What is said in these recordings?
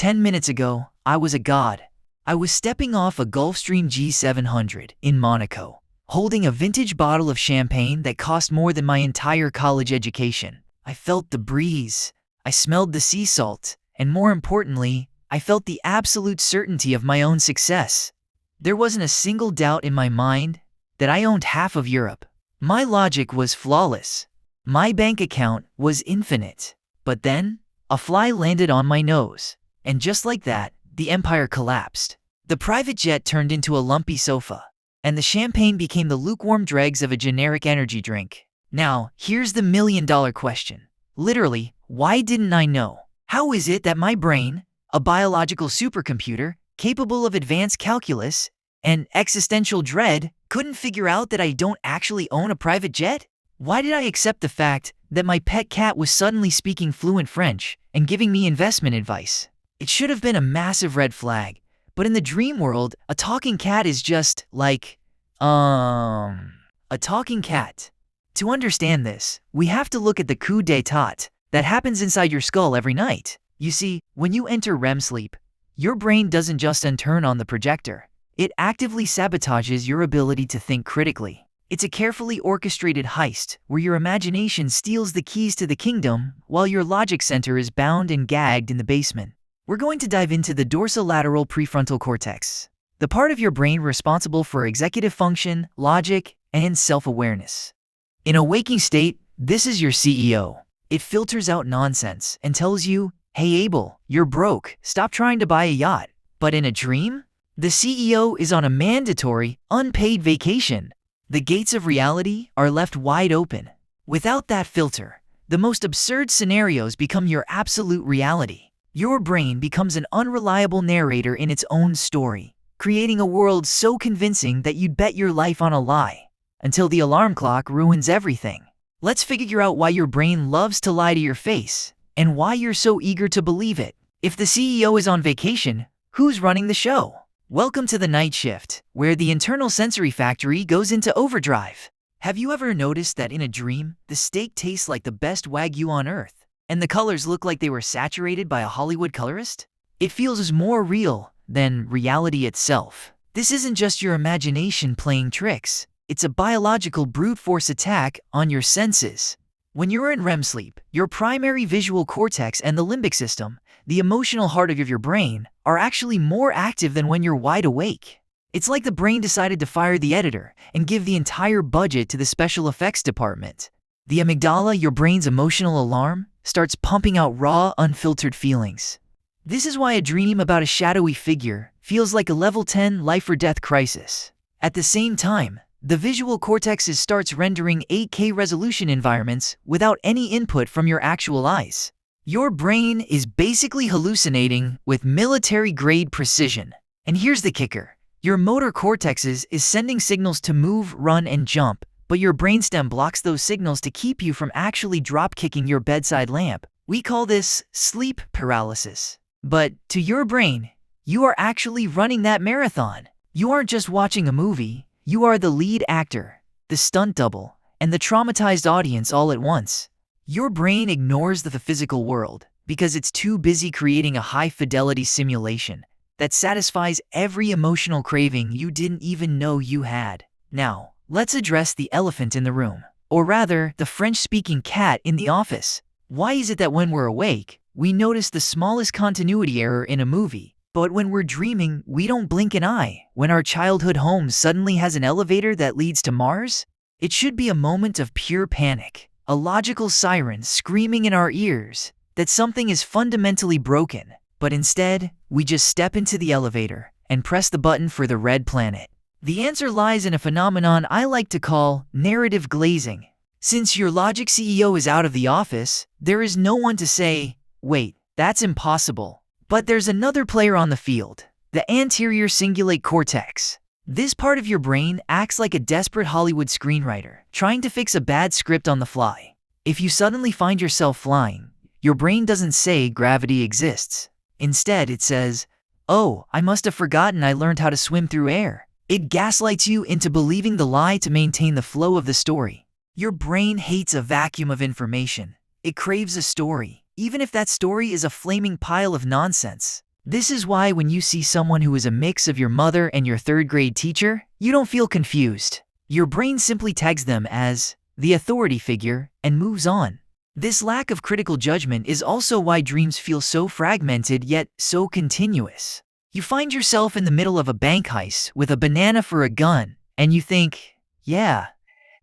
10 minutes ago, I was a god. I was stepping off a Gulfstream G700 in Monaco, holding a vintage bottle of champagne that cost more than my entire college education. I felt the breeze, I smelled the sea salt, and more importantly, I felt the absolute certainty of my own success. There wasn't a single doubt in my mind that I owned half of Europe. My logic was flawless. My bank account was infinite. But then, a fly landed on my nose, and just like that, the empire collapsed. The private jet turned into a lumpy sofa, and the champagne became the lukewarm dregs of a generic energy drink. Now, here's the million-dollar question. Literally, why didn't I know? How is it that my brain, a biological supercomputer capable of advanced calculus and existential dread, couldn't figure out that I don't actually own a private jet? Why did I accept the fact that my pet cat was suddenly speaking fluent French and giving me investment advice? It should have been a massive red flag, but in the dream world, a talking cat is just like, a talking cat. To understand this, we have to look at the coup d'état that happens inside your skull every night. You see, when you enter REM sleep, your brain doesn't just turn on the projector. It actively sabotages your ability to think critically. It's a carefully orchestrated heist where your imagination steals the keys to the kingdom while your logic center is bound and gagged in the basement. We're going to dive into the dorsolateral prefrontal cortex, the part of your brain responsible for executive function, logic, and self-awareness. In a waking state, this is your CEO. It filters out nonsense and tells you, "Hey Abel, you're broke, stop trying to buy a yacht." But in a dream, the CEO is on a mandatory, unpaid vacation. The gates of reality are left wide open. Without that filter, the most absurd scenarios become your absolute reality. Your brain becomes an unreliable narrator in its own story, creating a world so convincing that you'd bet your life on a lie, until the alarm clock ruins everything. Let's figure out why your brain loves to lie to your face, and why you're so eager to believe it. If the CEO is on vacation, who's running the show? Welcome to the night shift, where the internal sensory factory goes into overdrive. Have you ever noticed that in a dream, the steak tastes like the best Wagyu on earth, and the colors look like they were saturated by a Hollywood colorist? It feels more real than reality itself. This isn't just your imagination playing tricks. It's a biological brute force attack on your senses. When you're in REM sleep, your primary visual cortex and the limbic system, the emotional heart of your brain, are actually more active than when you're wide awake. It's like the brain decided to fire the editor and give the entire budget to the special effects department. The amygdala, your brain's emotional alarm, starts pumping out raw, unfiltered feelings. This is why a dream about a shadowy figure feels like a level 10 life or death crisis. At the same time, the visual cortex starts rendering 8K resolution environments without any input from your actual eyes. Your brain is basically hallucinating with military-grade precision. And here's the kicker. Your motor cortex is sending signals to move, run, and jump, but your brainstem blocks those signals to keep you from actually drop-kicking your bedside lamp. We call this sleep paralysis. But to your brain, you are actually running that marathon. You aren't just watching a movie. You are the lead actor, the stunt double, and the traumatized audience all at once. Your brain ignores the physical world because it's too busy creating a high-fidelity simulation that satisfies every emotional craving you didn't even know you had. Now, let's address the elephant in the room, or rather, the French-speaking cat in the office. Why is it that when we're awake, we notice the smallest continuity error in a movie, but when we're dreaming, we don't blink an eye? When our childhood home suddenly has an elevator that leads to Mars? It should be a moment of pure panic, a logical siren screaming in our ears that something is fundamentally broken. But instead, we just step into the elevator and press the button for the red planet. The answer lies in a phenomenon I like to call narrative glazing. Since your logic CEO is out of the office, there is no one to say, "Wait, that's impossible." But there's another player on the field, the anterior cingulate cortex. This part of your brain acts like a desperate Hollywood screenwriter trying to fix a bad script on the fly. If you suddenly find yourself flying, your brain doesn't say gravity exists. Instead, it says, "Oh, I must have forgotten I learned how to swim through air." It gaslights you into believing the lie to maintain the flow of the story. Your brain hates a vacuum of information. It craves a story, even if that story is a flaming pile of nonsense. This is why when you see someone who is a mix of your mother and your third-grade teacher, you don't feel confused. Your brain simply tags them as the authority figure and moves on. This lack of critical judgment is also why dreams feel so fragmented yet so continuous. You find yourself in the middle of a bank heist with a banana for a gun, and you think, yeah,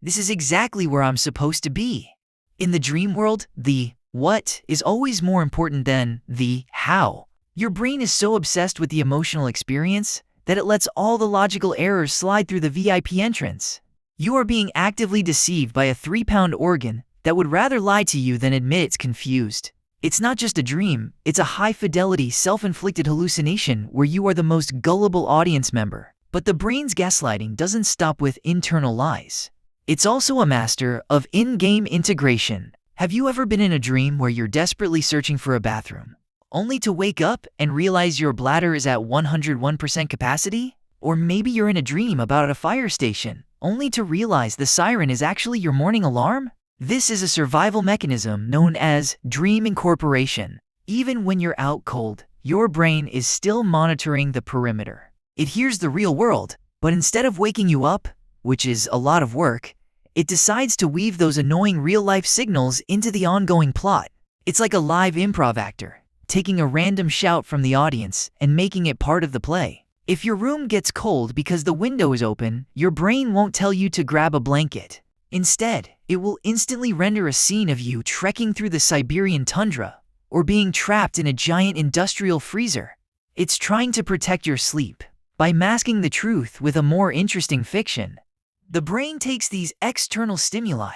this is exactly where I'm supposed to be. In the dream world, the what is always more important than the how. Your brain is so obsessed with the emotional experience that it lets all the logical errors slide through the VIP entrance. You are being actively deceived by a 3-pound organ that would rather lie to you than admit it's confused. It's not just a dream, it's a high-fidelity, self-inflicted hallucination where you are the most gullible audience member. But the brain's gaslighting doesn't stop with internal lies. It's also a master of in-game integration. Have you ever been in a dream where you're desperately searching for a bathroom, only to wake up and realize your bladder is at 101% capacity? Or maybe you're in a dream about a fire station, only to realize the siren is actually your morning alarm? This is a survival mechanism known as dream incorporation. Even when you're out cold, your brain is still monitoring the perimeter. It hears the real world, but instead of waking you up, which is a lot of work, it decides to weave those annoying real-life signals into the ongoing plot. It's like a live improv actor, taking a random shout from the audience and making it part of the play. If your room gets cold because the window is open, your brain won't tell you to grab a blanket. Instead, it will instantly render a scene of you trekking through the Siberian tundra or being trapped in a giant industrial freezer. It's trying to protect your sleep by masking the truth with a more interesting fiction. The brain takes these external stimuli,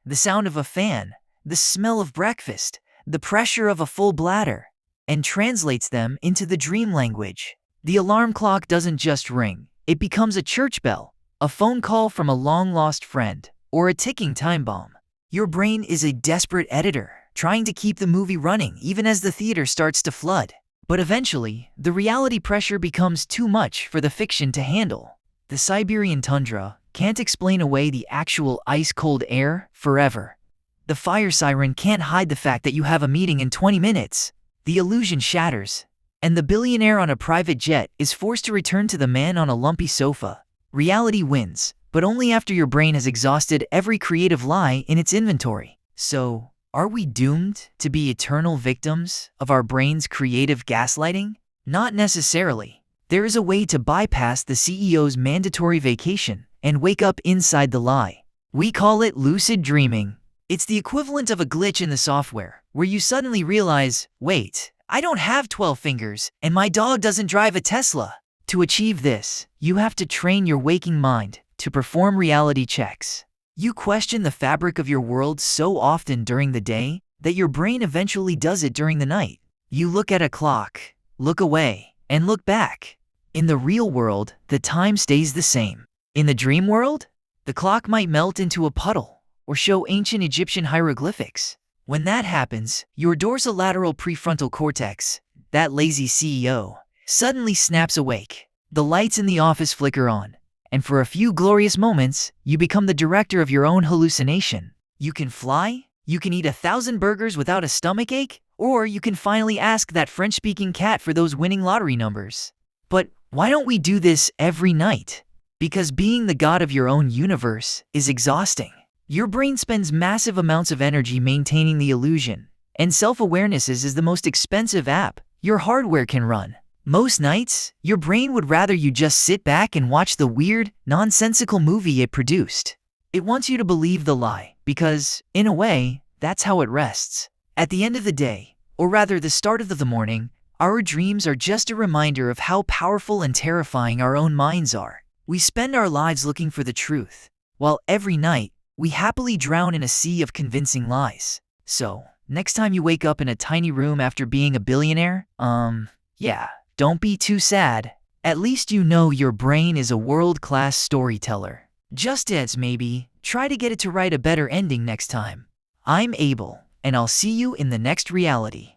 the sound of a fan, the smell of breakfast, the pressure of a full bladder, and translates them into the dream language. The alarm clock doesn't just ring, it becomes a church bell, a phone call from a long-lost friend, or a ticking time bomb. Your brain is a desperate editor, trying to keep the movie running even as the theater starts to flood. But eventually, the reality pressure becomes too much for the fiction to handle. The Siberian tundra can't explain away the actual ice-cold air forever. The fire siren can't hide the fact that you have a meeting in 20 minutes. The illusion shatters, and the billionaire on a private jet is forced to return to the man on a lumpy sofa. Reality wins, but only after your brain has exhausted every creative lie in its inventory. So, are we doomed to be eternal victims of our brain's creative gaslighting? Not necessarily. There is a way to bypass the CEO's mandatory vacation and wake up inside the lie. We call it lucid dreaming. It's the equivalent of a glitch in the software, where you suddenly realize, wait, I don't have 12 fingers, and my dog doesn't drive a Tesla. To achieve this, you have to train your waking mind to perform reality checks. You question the fabric of your world so often during the day that your brain eventually does it during the night. You look at a clock, look away, and look back. In the real world, the time stays the same. In the dream world, the clock might melt into a puddle or show ancient Egyptian hieroglyphics. When that happens, your dorsolateral prefrontal cortex, that lazy CEO, suddenly snaps awake. The lights in the office flicker on, and for a few glorious moments, you become the director of your own hallucination. You can fly, you can eat 1,000 burgers without a stomachache, or you can finally ask that French-speaking cat for those winning lottery numbers. But why don't we do this every night? Because being the god of your own universe is exhausting. Your brain spends massive amounts of energy maintaining the illusion, and self-awareness is the most expensive app your hardware can run. Most nights, your brain would rather you just sit back and watch the weird, nonsensical movie it produced. It wants you to believe the lie, because, in a way, that's how it rests. At the end of the day, or rather the start of the morning, our dreams are just a reminder of how powerful and terrifying our own minds are. We spend our lives looking for the truth, while every night, we happily drown in a sea of convincing lies. So, next time you wake up in a tiny room after being a billionaire, don't be too sad. At least you know your brain is a world-class storyteller. Just as maybe, try to get it to write a better ending next time. I'm Abel, and I'll see you in the next reality.